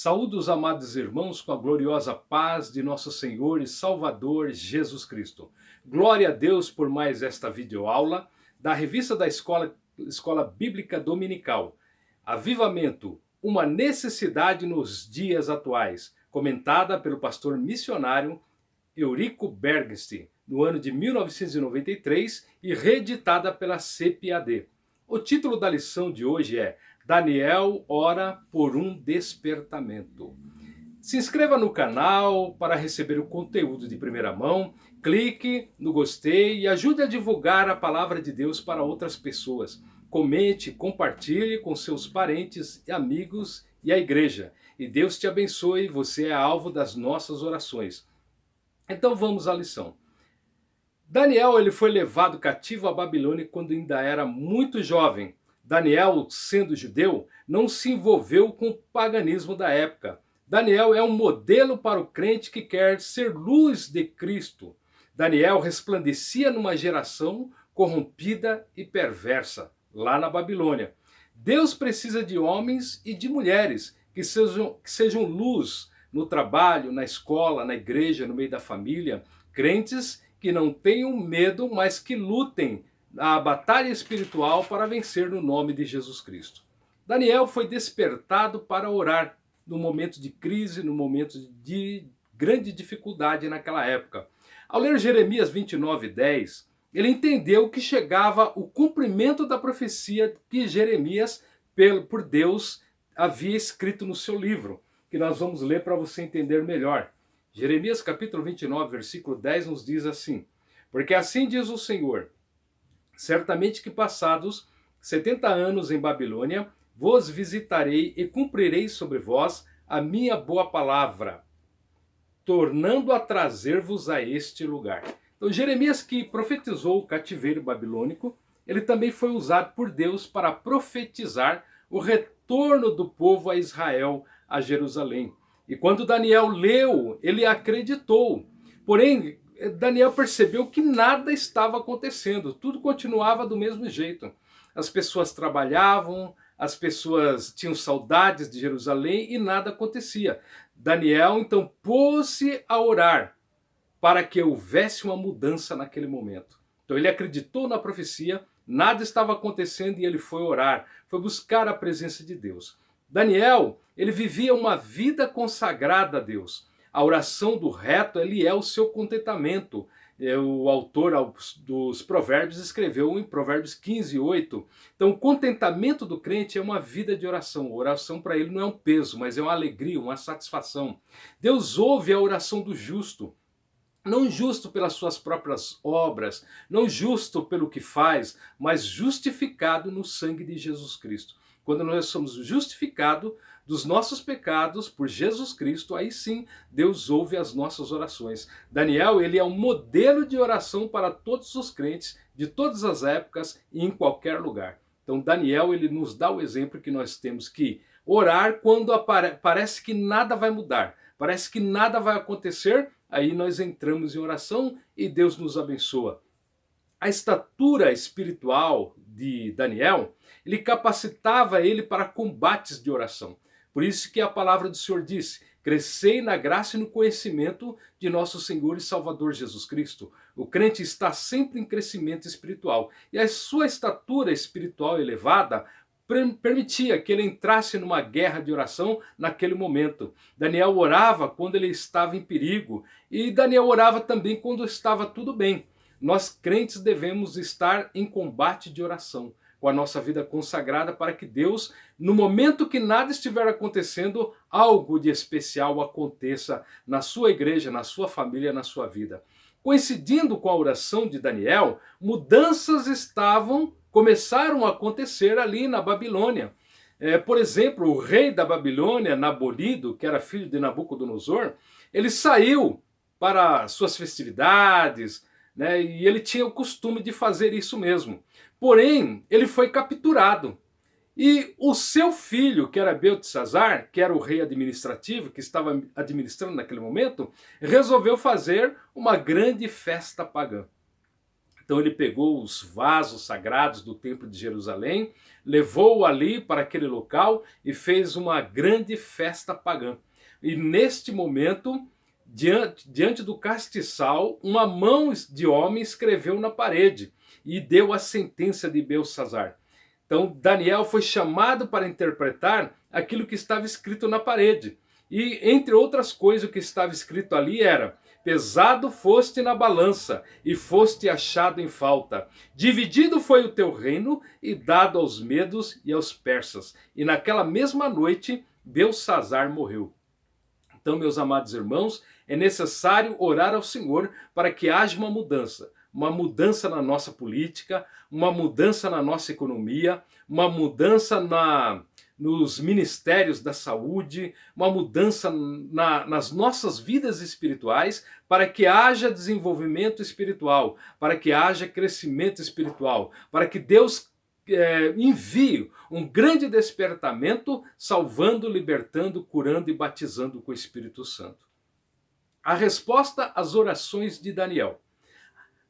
Saúdo os amados irmãos com a gloriosa paz de nosso Senhor e Salvador Jesus Cristo. Glória a Deus por mais esta videoaula da revista da Escola Bíblica Dominical. Avivamento, uma necessidade nos dias atuais, comentada pelo pastor missionário Eurico Bergstein, no ano de 1993 e reeditada pela CPAD. O título da lição de hoje é Daniel ora por um despertamento. Se inscreva no canal para receber o conteúdo de primeira mão, clique no gostei e ajude a divulgar a palavra de Deus para outras pessoas. Comente, compartilhe com seus parentes e amigos e a igreja. E Deus te abençoe, você é alvo das nossas orações. Então vamos à lição. Daniel ele foi levado cativo à Babilônia quando ainda era muito jovem. Daniel, sendo judeu, não se envolveu com o paganismo da época. Daniel é um modelo para o crente que quer ser luz de Cristo. Daniel resplandecia numa geração corrompida e perversa, lá na Babilônia. Deus precisa de homens e de mulheres que sejam luz no trabalho, na escola, na igreja, no meio da família. Crentes que não tenham medo, mas que lutem a batalha espiritual para vencer no nome de Jesus Cristo. Daniel foi despertado para orar no momento de crise, no momento de grande dificuldade naquela época. Ao ler Jeremias 29:10, ele entendeu que chegava o cumprimento da profecia que Jeremias, por Deus, havia escrito no seu livro, que nós vamos ler para você entender melhor. Jeremias capítulo 29, versículo 10 nos diz assim: porque assim diz o Senhor, certamente que passados 70 anos em Babilônia, vos visitarei e cumprirei sobre vós a minha boa palavra, tornando a trazer-vos a este lugar. Então Jeremias, que profetizou o cativeiro babilônico, ele também foi usado por Deus para profetizar o retorno do povo a Israel, a Jerusalém. E quando Daniel leu, ele acreditou. Porém, Daniel percebeu que nada estava acontecendo, tudo continuava do mesmo jeito. As pessoas trabalhavam, as pessoas tinham saudades de Jerusalém e nada acontecia. Daniel então pôs-se a orar para que houvesse uma mudança naquele momento. Então ele acreditou na profecia, nada estava acontecendo e ele foi orar, foi buscar a presença de Deus. Daniel, ele vivia uma vida consagrada a Deus. A oração do reto, ele é o seu contentamento. O autor dos Provérbios escreveu em Provérbios 15:8. Então, o contentamento do crente é uma vida de oração. A oração para ele não é um peso, mas é uma alegria, uma satisfação. Deus ouve a oração do justo. Não justo pelas suas próprias obras, não justo pelo que faz, mas justificado no sangue de Jesus Cristo. Quando nós somos justificados dos nossos pecados por Jesus Cristo, aí sim Deus ouve as nossas orações. Daniel, ele é um modelo de oração para todos os crentes de todas as épocas e em qualquer lugar. Então Daniel, ele nos dá o exemplo que nós temos que orar quando parece que nada vai mudar, parece que nada vai acontecer. Aí nós entramos em oração e Deus nos abençoa. A estatura espiritual de Daniel, ele capacitava ele para combates de oração. Por isso que a palavra do Senhor disse: crescei na graça e no conhecimento de nosso Senhor e Salvador Jesus Cristo. O crente está sempre em crescimento espiritual. E a sua estatura espiritual elevada permitia que ele entrasse numa guerra de oração naquele momento. Daniel orava quando ele estava em perigo e Daniel orava também quando estava tudo bem. Nós crentes devemos estar em combate de oração, com a nossa vida consagrada para que Deus, no momento que nada estiver acontecendo, algo de especial aconteça na sua igreja, na sua família, na sua vida. Coincidindo com a oração de Daniel, mudanças começaram a acontecer ali na Babilônia. Por exemplo, o rei da Babilônia, Nabonido, que era filho de Nabucodonosor, ele saiu para suas festividades, né, e ele tinha o costume de fazer isso mesmo. Porém, ele foi capturado. E o seu filho, que era Beltesazar, que era o rei administrativo, que estava administrando naquele momento, resolveu fazer uma grande festa pagã. Então ele pegou os vasos sagrados do templo de Jerusalém, levou-o ali para aquele local e fez uma grande festa pagã. E neste momento, diante do castiçal, uma mão de homem escreveu na parede e deu a sentença de Beltsazar. Então Daniel foi chamado para interpretar aquilo que estava escrito na parede. E entre outras coisas, o que estava escrito ali era: pesado foste na balança e foste achado em falta. Dividido foi o teu reino e dado aos medos e aos persas. E naquela mesma noite Beltsazar morreu. Então, meus amados irmãos, é necessário orar ao Senhor para que haja uma mudança na nossa política, uma mudança na nossa economia, uma mudança nos ministérios da saúde, uma mudança nas nossas vidas espirituais, para que haja desenvolvimento espiritual, para que haja crescimento espiritual, para que Deus envie um grande despertamento, salvando, libertando, curando e batizando com o Espírito Santo. A resposta às orações de Daniel.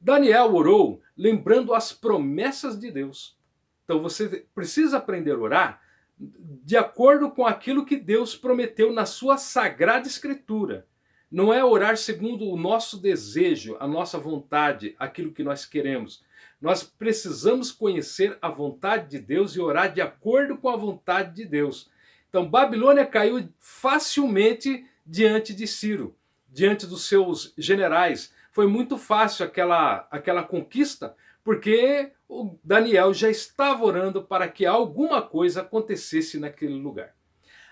Daniel orou lembrando as promessas de Deus. Então você precisa aprender a orar de acordo com aquilo que Deus prometeu na sua sagrada escritura. Não é orar segundo o nosso desejo, a nossa vontade, aquilo que nós queremos. Nós precisamos conhecer a vontade de Deus e orar de acordo com a vontade de Deus. Então, Babilônia caiu facilmente diante de Ciro, diante dos seus generais. Foi muito fácil aquela conquista, porque o Daniel já estava orando para que alguma coisa acontecesse naquele lugar.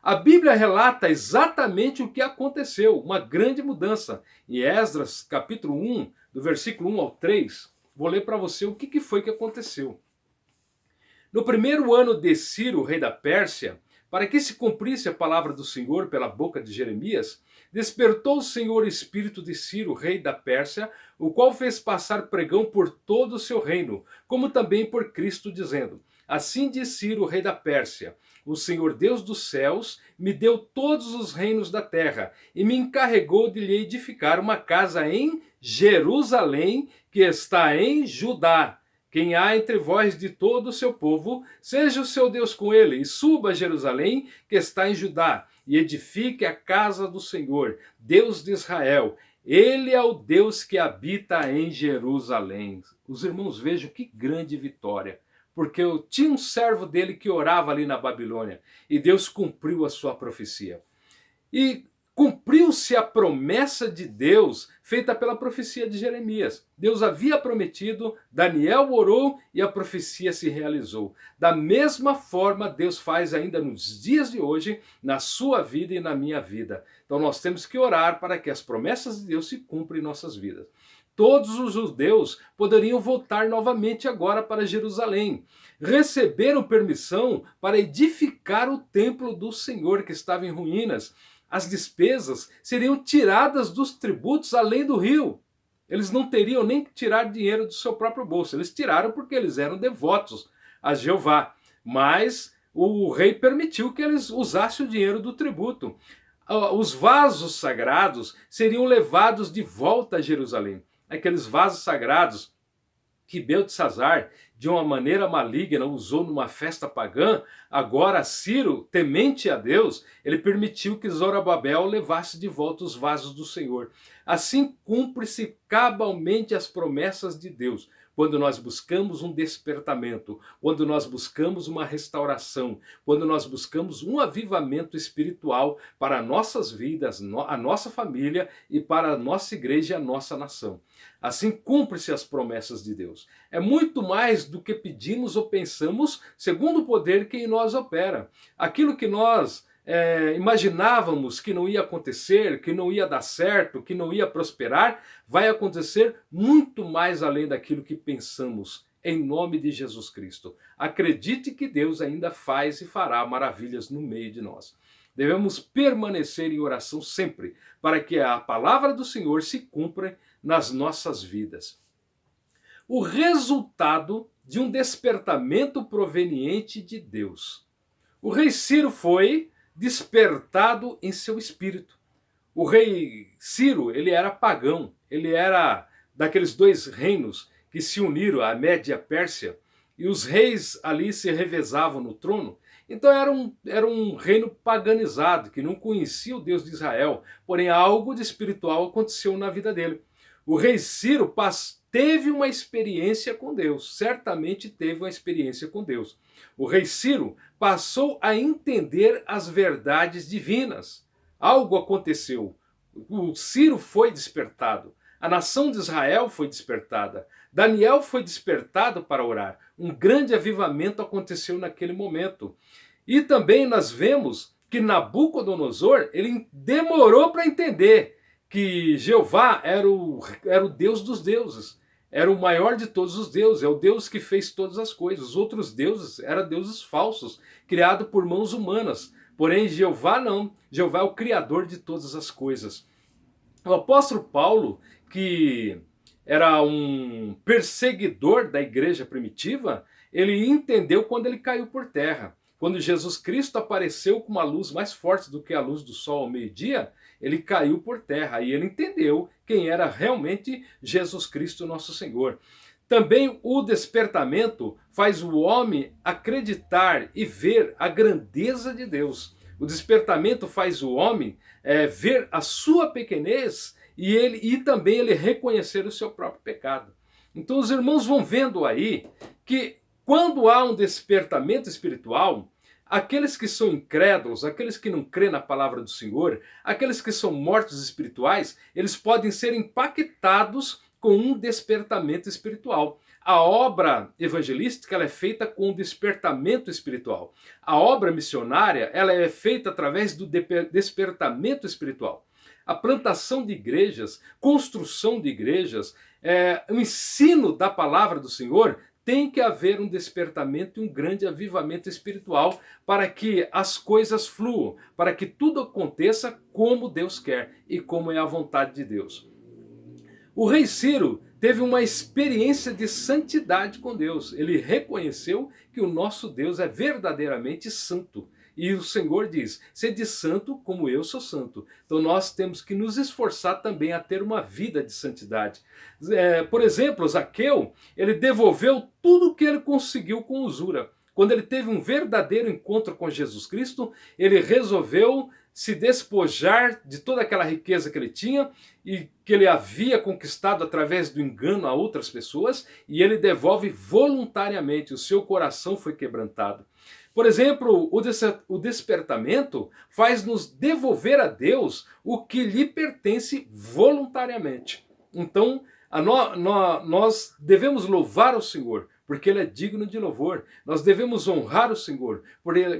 A Bíblia relata exatamente o que aconteceu, uma grande mudança. Em Esdras, capítulo 1, do versículo 1 ao 3, vou ler para você o que foi que aconteceu. No primeiro ano de Ciro, rei da Pérsia, para que se cumprisse a palavra do Senhor pela boca de Jeremias, despertou o Senhor o espírito de Ciro, rei da Pérsia, o qual fez passar pregão por todo o seu reino, como também por Cristo, dizendo: assim diz Ciro, rei da Pérsia: o Senhor Deus dos céus me deu todos os reinos da terra e me encarregou de lhe edificar uma casa em Jerusalém, que está em Judá. Quem há entre vós de todo o seu povo, seja o seu Deus com ele, e suba a Jerusalém, que está em Judá, e edifique a casa do Senhor, Deus de Israel. Ele é o Deus que habita em Jerusalém. Os irmãos, vejam que grande vitória. Porque eu tinha um servo dele que orava ali na Babilônia, e Deus cumpriu a sua profecia. E cumpriu-se a promessa de Deus feita pela profecia de Jeremias. Deus havia prometido, Daniel orou e a profecia se realizou. Da mesma forma, Deus faz ainda nos dias de hoje, na sua vida e na minha vida. Então nós temos que orar para que as promessas de Deus se cumpram em nossas vidas. Todos os judeus poderiam voltar novamente agora para Jerusalém. Receberam permissão para edificar o templo do Senhor que estava em ruínas. As despesas seriam tiradas dos tributos além do rio. Eles não teriam nem que tirar dinheiro do seu próprio bolso. Eles tiraram porque eles eram devotos a Jeová. Mas o rei permitiu que eles usassem o dinheiro do tributo. Os vasos sagrados seriam levados de volta a Jerusalém. Aqueles vasos sagrados que Beltsazar, de uma maneira maligna, usou numa festa pagã, agora Ciro, temente a Deus, ele permitiu que Zorobabel levasse de volta os vasos do Senhor. Assim cumpre-se cabalmente as promessas de Deus, quando nós buscamos um despertamento, quando nós buscamos uma restauração, quando nós buscamos um avivamento espiritual para nossas vidas, a nossa família e para a nossa igreja e a nossa nação. Assim cumpre-se as promessas de Deus. É muito mais do que pedimos ou pensamos, segundo o poder que em nós opera. Aquilo que nós imaginávamos que não ia acontecer, que não ia dar certo, que não ia prosperar, vai acontecer muito mais além daquilo que pensamos, em nome de Jesus Cristo. Acredite que Deus ainda faz e fará maravilhas no meio de nós. Devemos permanecer em oração sempre, para que a palavra do Senhor se cumpra nas nossas vidas. O resultado de um despertamento proveniente de Deus. O rei Ciro foi despertado em seu espírito. O rei Ciro, ele era pagão, ele era daqueles dois reinos que se uniram, a Média e a Pérsia. e os reis ali se revezavam no trono. Então era um reino paganizado, que não conhecia o Deus de Israel, porém algo de espiritual aconteceu na vida dele. O rei Ciro teve uma experiência com Deus, certamente teve uma experiência com Deus. O rei Ciro passou a entender as verdades divinas. Algo aconteceu. O Ciro foi despertado. A nação de Israel foi despertada. Daniel foi despertado para orar. Um grande avivamento aconteceu naquele momento. E também nós vemos que Nabucodonosor, ele demorou para entender que Jeová era o Deus dos deuses. Era o maior de todos os deuses, é o Deus que fez todas as coisas. Os outros deuses eram deuses falsos, criados por mãos humanas. Porém, Jeová não. Jeová é o criador de todas as coisas. O apóstolo Paulo, que era um perseguidor da igreja primitiva, ele entendeu quando ele caiu por terra. Quando Jesus Cristo apareceu com uma luz mais forte do que a luz do sol ao meio-dia, ele caiu por terra e ele entendeu quem era realmente Jesus Cristo, nosso Senhor. Também o despertamento faz o homem acreditar e ver a grandeza de Deus. O despertamento faz o homem ver a sua pequenez e também ele reconhecer o seu próprio pecado. Então os irmãos vão vendo aí que quando há um despertamento espiritual, aqueles que são incrédulos, aqueles que não crêem na palavra do Senhor, aqueles que são mortos espirituais, eles podem ser impactados com um despertamento espiritual. A obra evangelística ela é feita com um despertamento espiritual. A obra missionária ela é feita através do despertamento espiritual. A plantação de igrejas, construção de igrejas, o ensino da palavra do Senhor, tem que haver um despertamento e um grande avivamento espiritual para que as coisas fluam, para que tudo aconteça como Deus quer e como é a vontade de Deus. O rei Ciro teve uma experiência de santidade com Deus. Ele reconheceu que o nosso Deus é verdadeiramente santo. E o Senhor diz, sede santo como eu sou santo. Então nós temos que nos esforçar também a ter uma vida de santidade. Por exemplo, Zaqueu, ele devolveu tudo o que ele conseguiu com usura. Quando ele teve um verdadeiro encontro com Jesus Cristo, ele resolveu se despojar de toda aquela riqueza que ele tinha e que ele havia conquistado através do engano a outras pessoas, e ele devolve voluntariamente. O seu coração foi quebrantado. Por exemplo, o despertamento faz nos devolver a Deus o que lhe pertence voluntariamente. Então, nós devemos louvar o Senhor, porque Ele é digno de louvor. Nós devemos honrar o Senhor,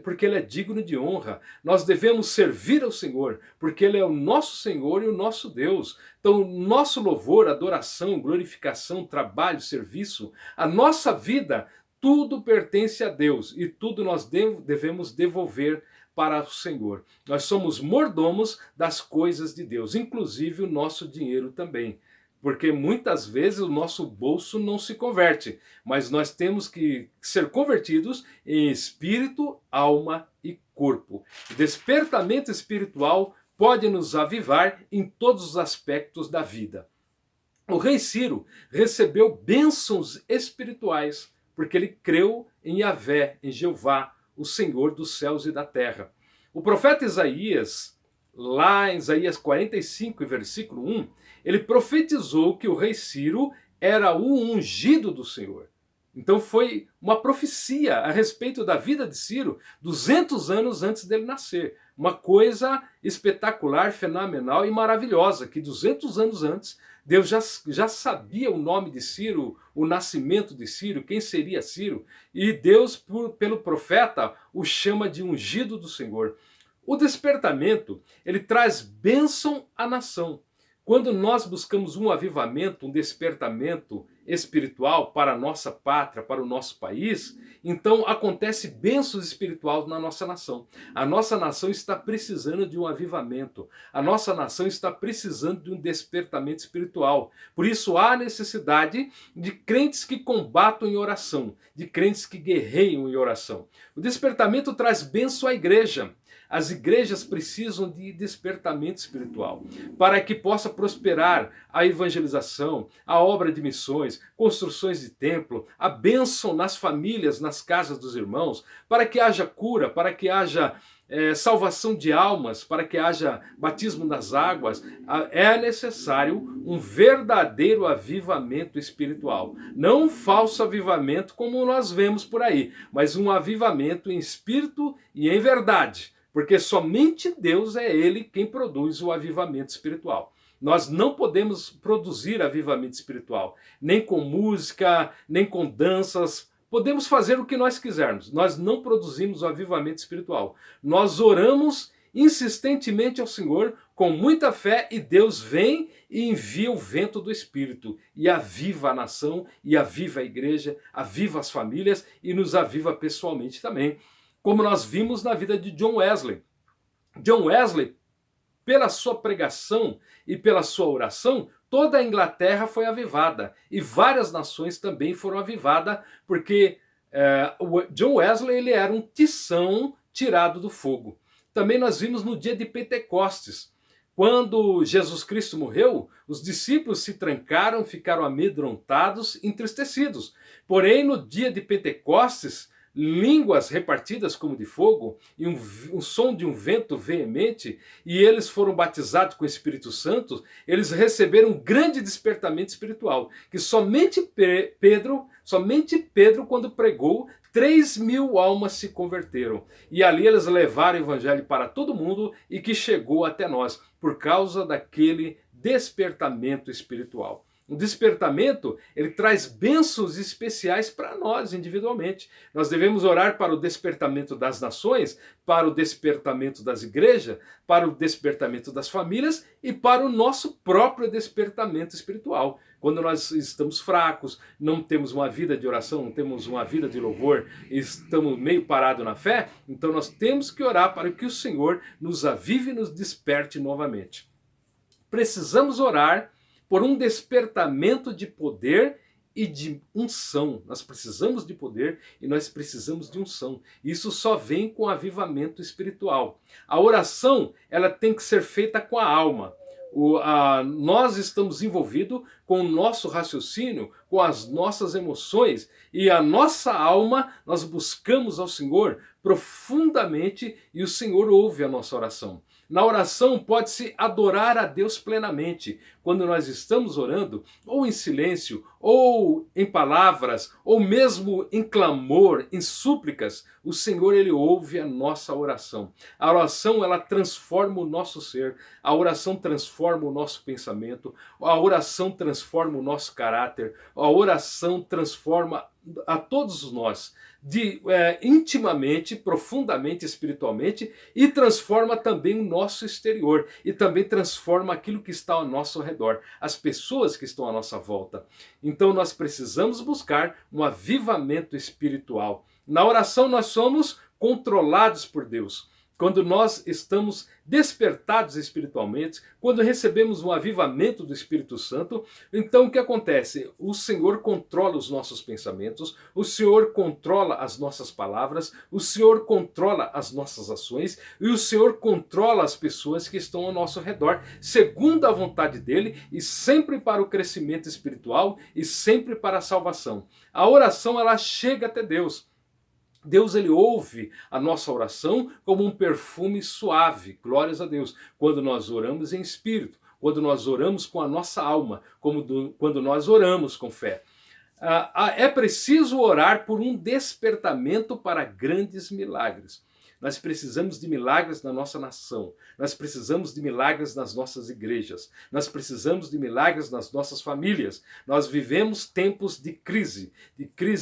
porque Ele é digno de honra. Nós devemos servir ao Senhor, porque Ele é o nosso Senhor e o nosso Deus. Então, nosso louvor, adoração, glorificação, trabalho, serviço, a nossa vida, tudo pertence a Deus e tudo nós devemos devolver para o Senhor. Nós somos mordomos das coisas de Deus, inclusive o nosso dinheiro também. Porque muitas vezes o nosso bolso não se converte, mas nós temos que ser convertidos em espírito, alma e corpo. O despertamento espiritual pode nos avivar em todos os aspectos da vida. O rei Ciro recebeu bênçãos espirituais, porque ele creu em Yahvé, em Jeová, o Senhor dos céus e da terra. O profeta Isaías, lá em Isaías 45, versículo 1, ele profetizou que o rei Ciro era o ungido do Senhor. Então foi uma profecia a respeito da vida de Ciro 200 anos antes dele nascer. Uma coisa espetacular, fenomenal e maravilhosa, que 200 anos antes Deus já sabia o nome de Ciro, o nascimento de Ciro, quem seria Ciro, e Deus, pelo profeta, o chama de ungido do Senhor. O despertamento, ele traz bênção à nação. Quando nós buscamos um avivamento, um despertamento espiritual para a nossa pátria, para o nosso país, então acontece bênçãos espirituais na nossa nação. A nossa nação está precisando de um avivamento. A nossa nação está precisando de um despertamento espiritual. Por isso há necessidade de crentes que combatam em oração, de crentes que guerreiam em oração. O despertamento traz bênção à igreja. As igrejas precisam de despertamento espiritual para que possa prosperar a evangelização, a obra de missões, construções de templo, a bênção nas famílias, nas casas dos irmãos, para que haja cura, para que haja salvação de almas, para que haja batismo nas águas, é necessário um verdadeiro avivamento espiritual. Não um falso avivamento como nós vemos por aí, mas um avivamento em espírito e em verdade, porque somente Deus é Ele quem produz o avivamento espiritual. Nós não podemos produzir avivamento espiritual, nem com música, nem com danças. Podemos fazer o que nós quisermos. Nós não produzimos o avivamento espiritual. Nós oramos insistentemente ao Senhor com muita fé e Deus vem e envia o vento do Espírito e aviva a nação, e aviva a igreja, aviva as famílias e nos aviva pessoalmente também, como nós vimos na vida de John Wesley. John Wesley, pela sua pregação e pela sua oração, toda a Inglaterra foi avivada e várias nações também foram avivadas, porque o John Wesley ele era um tição tirado do fogo. Também nós vimos no dia de Pentecostes, quando Jesus Cristo morreu, os discípulos se trancaram, ficaram amedrontados, entristecidos. Porém, no dia de Pentecostes, línguas repartidas como de fogo e um som de um vento veemente, e eles foram batizados com o Espírito Santo. Eles receberam um grande despertamento espiritual, que somente Pedro, quando pregou, 3.000 almas se converteram. E ali eles levaram o evangelho para todo mundo e que chegou até nós, por causa daquele despertamento espiritual. O despertamento, ele traz bênçãos especiais para nós individualmente. Nós devemos orar para o despertamento das nações, para o despertamento das igrejas, para o despertamento das famílias e para o nosso próprio despertamento espiritual. Quando nós estamos fracos, não temos uma vida de oração, não temos uma vida de louvor, estamos meio parados na fé, então nós temos que orar para que o Senhor nos avive e nos desperte novamente. Precisamos orar por um despertamento de poder e de unção. Nós precisamos de poder e nós precisamos de unção. Isso só vem com avivamento espiritual. A oração, ela tem que ser feita com a alma. Nós estamos envolvidos com o nosso raciocínio, com as nossas emoções, e a nossa alma, nós buscamos ao Senhor profundamente e o Senhor ouve a nossa oração. Na oração pode-se adorar a Deus plenamente. Quando nós estamos orando, ou em silêncio, ou em palavras, ou mesmo em clamor, em súplicas, o Senhor ele ouve a nossa oração. A oração ela transforma o nosso ser, a oração transforma o nosso pensamento, a oração transforma o nosso caráter, a oração transforma a todos nós intimamente, profundamente, espiritualmente, e transforma também o nosso exterior, e também transforma aquilo que está ao nosso redor, as pessoas que estão à nossa volta. Então nós precisamos buscar um avivamento espiritual. Na oração nós somos controlados por Deus. Quando nós estamos despertados espiritualmente, quando recebemos um avivamento do Espírito Santo, então o que acontece? O Senhor controla os nossos pensamentos, o Senhor controla as nossas palavras, o Senhor controla as nossas ações e o Senhor controla as pessoas que estão ao nosso redor, segundo a vontade dele e sempre para o crescimento espiritual e sempre para a salvação. A oração ela chega até Deus. Deus ele ouve a nossa oração como um perfume suave, glórias a Deus, quando nós oramos em espírito, quando nós oramos com a nossa alma, quando nós oramos com fé. É preciso orar por um despertamento para grandes milagres. Nós precisamos de milagres na nossa nação, nós precisamos de milagres nas nossas igrejas, nós precisamos de milagres nas nossas famílias. Nós vivemos tempos de crise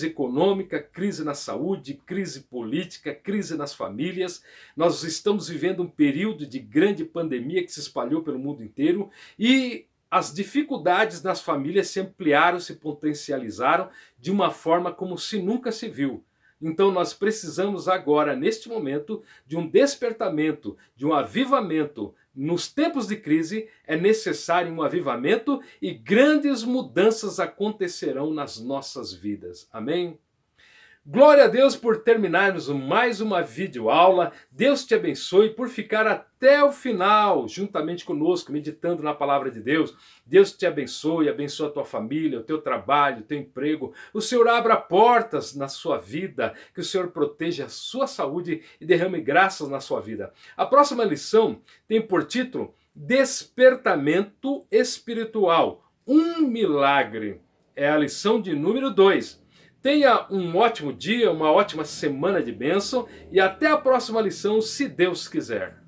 econômica, crise na saúde, crise política, crise nas famílias. Nós estamos vivendo um período de grande pandemia que se espalhou pelo mundo inteiro e as dificuldades nas famílias se ampliaram, se potencializaram de uma forma como se nunca se viu. Então nós precisamos agora, neste momento, de um despertamento, de um avivamento. Nos tempos de crise é necessário um avivamento e grandes mudanças acontecerão nas nossas vidas. Amém? Glória a Deus por terminarmos mais uma videoaula. Deus te abençoe por ficar até o final, juntamente conosco, meditando na palavra de Deus. Deus te abençoe, abençoe a tua família, o teu trabalho, o teu emprego. O Senhor abra portas na sua vida, que o Senhor proteja a sua saúde e derrame graças na sua vida. A próxima lição tem por título Despertamento Espiritual, um milagre. É a lição de número 2. Tenha um ótimo dia, uma ótima semana de bênção e até a próxima lição, se Deus quiser.